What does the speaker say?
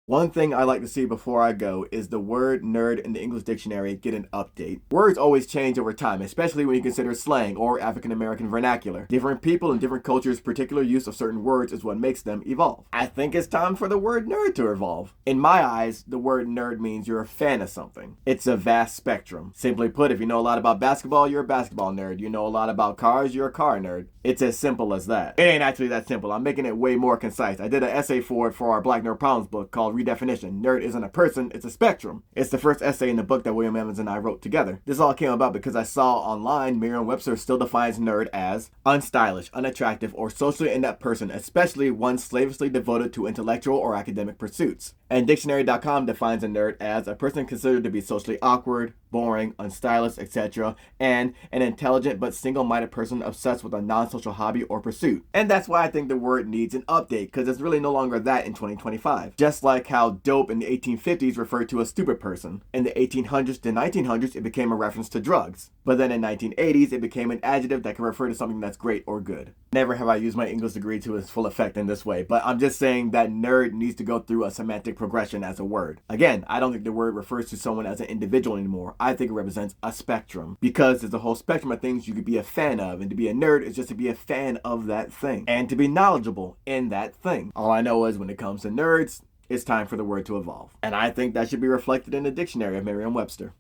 One thing I like to see before I go is the word nerd in the English dictionary get an update. Words always change over time, especially when you consider slang or African American vernacular. Different people and different cultures' particular use of certain words is what makes them evolve. I think it's time for the word nerd to evolve. In my eyes, the word nerd means you're a fan of something. It's a vast spectrum. Simply put, if you know a lot about basketball, you're a basketball nerd. You know a lot about cars, you're a car nerd. It's as simple as that. It ain't actually that simple. I'm making it way more concise. I did an essay for it for our Black Nerd Problems book called Redefinition. Nerd isn't a person, it's a spectrum. It's the first essay in the book that William Emmons and I wrote together. This all came about because I saw online Merriam Webster still defines nerd as unstylish, unattractive, or socially inept person, especially one slavishly devoted to intellectual or academic pursuits. And dictionary.com defines a nerd as a person considered to be socially awkward, boring, unstylish, etc., and an intelligent but single-minded person obsessed with a non-social hobby or pursuit. And that's why I think the word needs an update, because it's really no longer that in 2025. Just like how dope in the 1850s referred to a stupid person. In the 1800s to 1900s, it became a reference to drugs. But then in 1980s, it became an adjective that can refer to something that's great or good. Never have I used my English degree to its full effect in this way, but I'm just saying that nerd needs to go through a semantic progression as a word. Again, I don't think the word refers to someone as an individual anymore. I think it represents a spectrum, because there's a whole spectrum of things you could be a fan of, and to be a nerd is just to be a fan of that thing, and to be knowledgeable in that thing. All I know is when it comes to nerds, it's time for the word to evolve. And I think that should be reflected in the dictionary of Merriam Webster.